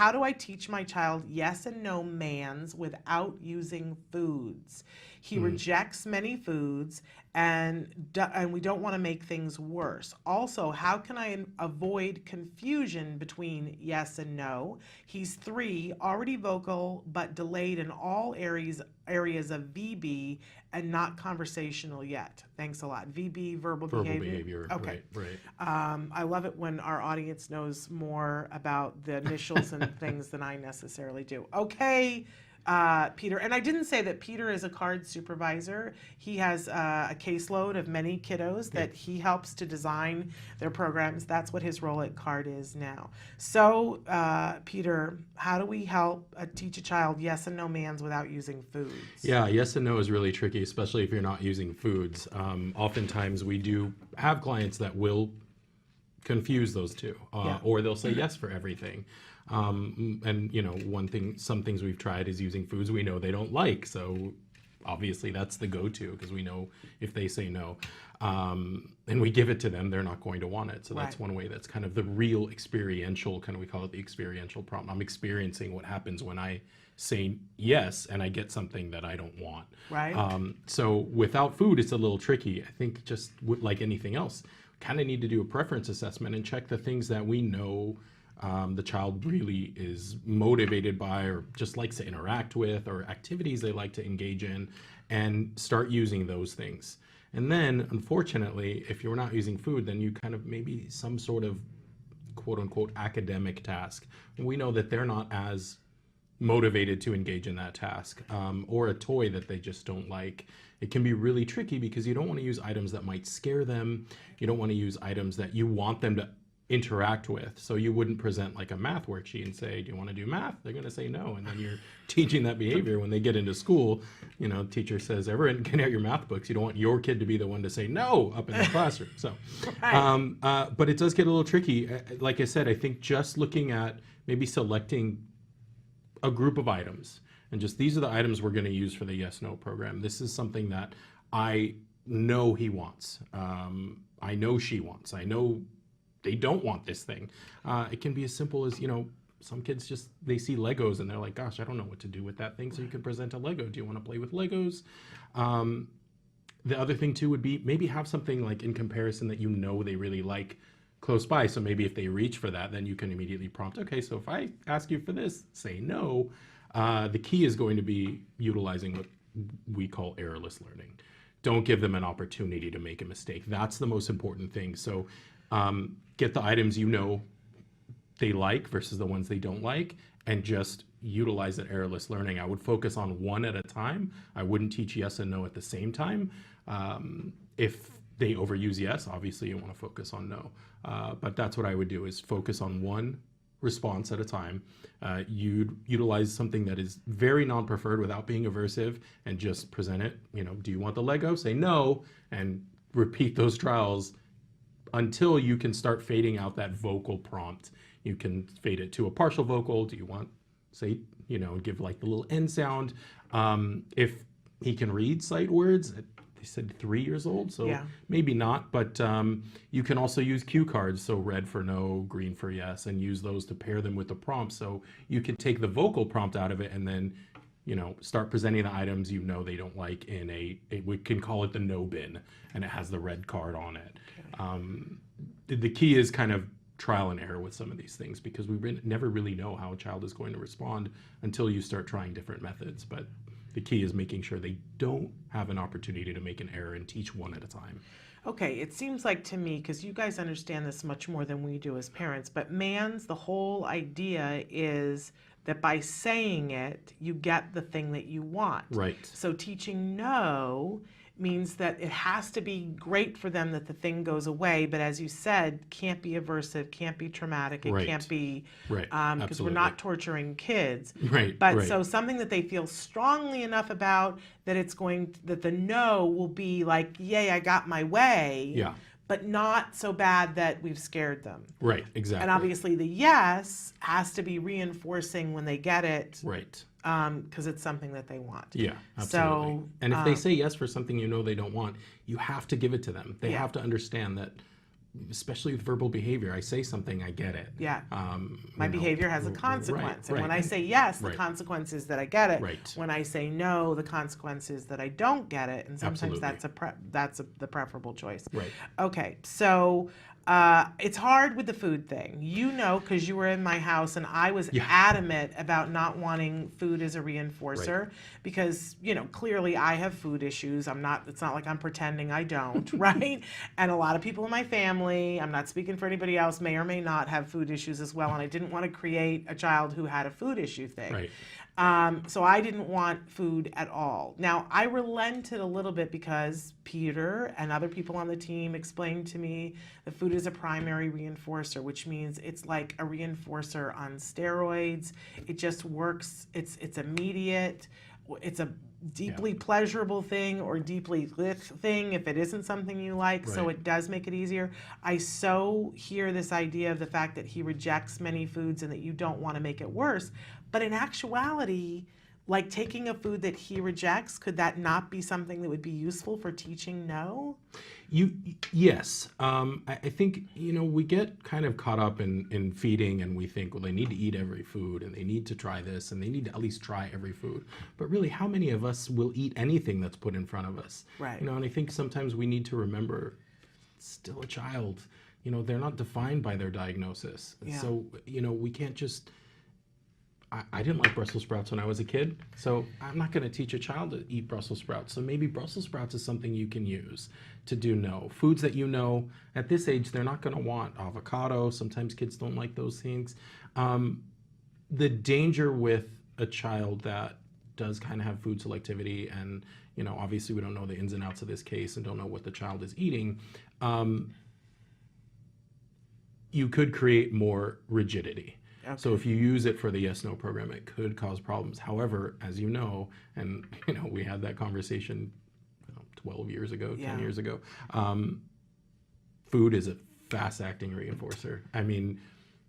how do I teach my child yes and no mands without using foods? He rejects many foods, and we don't want to make things worse. Also, how can I avoid confusion between yes and no? He's 3, already vocal, but delayed in all areas of VB and not conversational yet. Thanks a lot. VB, verbal behavior. Okay. Right. I love it when our audience knows more about the initials and things than I necessarily do. Okay, Peter. And I didn't say that Peter is a card supervisor. He has a caseload of many kiddos that he helps to design their programs. That's what his role at CARD is now. So, Peter, how do we help teach a child yes and no mands without using foods? Yeah, yes and no is really tricky, especially if you're not using foods. Oftentimes we do have clients that will confuse those two, or they'll say yes for everything. And you know, some things we've tried is using foods we know they don't like. So obviously that's the go-to, because we know if they say no, and we give it to them, they're not going to want it. So that's one way. That's kind of the real experiential, we call it the experiential problem. I'm experiencing what happens when I say yes and I get something that I don't want. Right. So without food, it's a little tricky. I think just like anything else, kind of need to do a preference assessment and check the things that we know the child really is motivated by, or just likes to interact with, or activities they like to engage in, and start using those things. And then, unfortunately, if you're not using food, then you kind of maybe some sort of quote unquote academic task. And we know that they're not as motivated to engage in that task, or a toy that they just don't like. It can be really tricky because you don't want to use items that might scare them. You don't want to use items that you want them to interact with. So you wouldn't present like a math worksheet and say, do you want to do math? They're going to say no. And then you're teaching that behavior. When they get into school, you know, teacher says, everyone get out your math books. You don't want your kid to be the one to say no up in the classroom. So, but it does get a little tricky. Like I said, I think just looking at maybe selecting a group of items, and just these are the items we're going to use for the yes no program. This is something that I know he wants. I know she wants. I know they don't want this thing. It can be as simple as, you know, some kids just, they see Legos and they're like, gosh, I don't know what to do with that thing. So you could present a Lego. Do you want to play with Legos? The other thing too would be maybe have something like in comparison that you know they really like close by. So maybe if they reach for that, then you can immediately prompt, okay, so if I ask you for this, say no. The key is going to be utilizing what we call errorless learning. Don't give them an opportunity to make a mistake. That's the most important thing. So get the items you know they like versus the ones they don't like, and just utilize that errorless learning. I would focus on one at a time. I wouldn't teach yes and no at the same time. If they overuse yes, obviously you want to focus on no. But that's what I would do, is focus on one response at a time. You'd utilize something that is very non-preferred without being aversive, and just present it. You know, do you want the Lego? Say no, and repeat those trials until you can start fading out that vocal prompt. You can fade it to a partial vocal. Do you want, say, you know, give like the little N sound. If he can read sight words, they said 3 years old, so maybe not, but you can also use cue cards, so red for no, green for yes, and use those to pair them with the prompt. So you can take the vocal prompt out of it and then, you know, start presenting the items you know they don't like in we can call it the no bin, and it has the red card on it. The key is kind of trial and error with some of these things, because we never really know how a child is going to respond until you start trying different methods. But the key is making sure they don't have an opportunity to make an error, and teach one at a time. Okay, it seems like to me, because you guys understand this much more than we do as parents, but man's, the whole idea is that by saying it, you get the thing that you want. Right. So teaching no means that it has to be great for them that the thing goes away, but as you said, can't be aversive, can't be traumatic, it can't be, because we're not torturing kids. But so something that they feel strongly enough about that it's going, that the no will be like, yay, I got my way. Yeah. But not so bad that we've scared them. Right, exactly. And obviously the yes has to be reinforcing when they get it. Right. Because it's something that they want. Yeah, absolutely. So, and if they say yes for something you know they don't want, you have to give it to them. They have to understand that especially with verbal behavior, I say something, I get it. Yeah. My You know, behavior has a consequence. And right. when I say yes, the Right. consequence is that I get it. Right. When I say no, the consequence is that I don't get it. And sometimes Absolutely. that's the preferable choice. Right. Okay. So it's hard with the food thing. You know, because you were in my house and I was adamant about not wanting food as a reinforcer because, you know, clearly I have food issues. It's not like I'm pretending I don't, right? And a lot of people in my family, I'm not speaking for anybody else, may or may not have food issues as well. And I didn't want to create a child who had a food issue thing. Right. So I didn't want food at all. Now, I relented a little bit because Peter and other people on the team explained to me that food is a primary reinforcer, which means it's like a reinforcer on steroids. It just works. It's immediate. It's a deeply pleasurable thing or deeply thing if it isn't something you like. So it does make it easier. I so hear this idea of the fact that he rejects many foods and that you don't want to make it worse. But in actuality, like taking a food that he rejects, could that not be something that would be useful for teaching no? Yes. I think, you know, we get kind of caught up in feeding and we think, well, they need to eat every food and they need to try this and they need to at least try every food. But really, how many of us will eat anything that's put in front of us? Right. You know, and I think sometimes we need to remember, it's still a child. You know, they're not defined by their diagnosis. Yeah. So, you know, we can't just... I didn't like Brussels sprouts when I was a kid, so I'm not going to teach a child to eat Brussels sprouts. So maybe Brussels sprouts is something you can use to do no. Foods that you know, at this age, they're not going to want. Avocado, sometimes kids don't like those things. The danger with a child that does kind of have food selectivity, and, you know, obviously we don't know the ins and outs of this case and don't know what the child is eating, you could create more rigidity. Okay. So if you use it for the yes-no program, it could cause problems. However, as you know, and you know, we had that conversation 12 years ago, 10 years ago, food is a fast-acting reinforcer. I mean,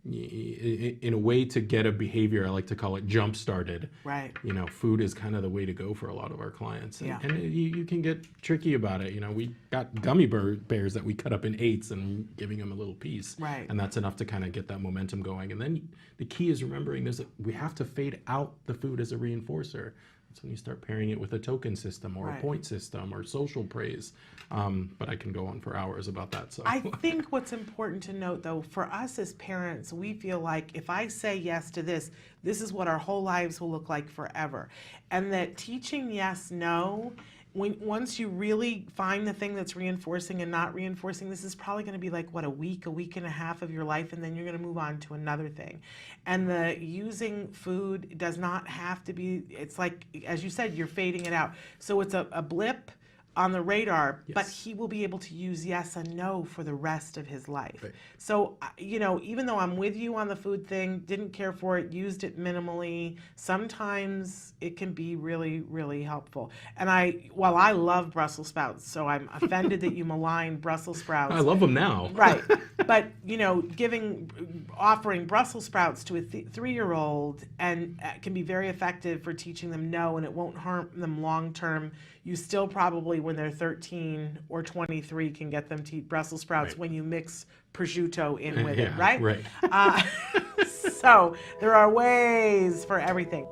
in a way to get a behavior, I like to call it jump-started. Right. You know, food is kind of the way to go for a lot of our clients. And you can get tricky about it. You know, we got gummy bears that we cut up in eighths and giving them a little piece. Right. And that's enough to kind of get that momentum going. And then the key is remembering we have to fade out the food as a reinforcer. That's when you start pairing it with a token system or a point system or social praise. But I can go on for hours about that. So I think what's important to note, though, for us as parents, we feel like if I say yes to this, this is what our whole lives will look like forever. And that teaching yes, no, once you really find the thing that's reinforcing and not reinforcing, this is probably going to be like, what, a week and a half of your life, and then you're going to move on to another thing. And the using food does not have to be, it's like, as you said, you're fading it out. So it's a blip on the radar, but he will be able to use yes and no for the rest of his life. Right. So, you know, even though I'm with you on the food thing, didn't care for it, used it minimally, sometimes it can be really, really helpful. And while I love Brussels sprouts, so I'm offended that you malign Brussels sprouts. I love them now. Right. But, you know, offering Brussels sprouts to a 3-year-old and can be very effective for teaching them no, and it won't harm them long term. You still probably, when they're 13 or 23, can get them to eat Brussels sprouts when you mix prosciutto in with it, right? Right. So there are ways for everything.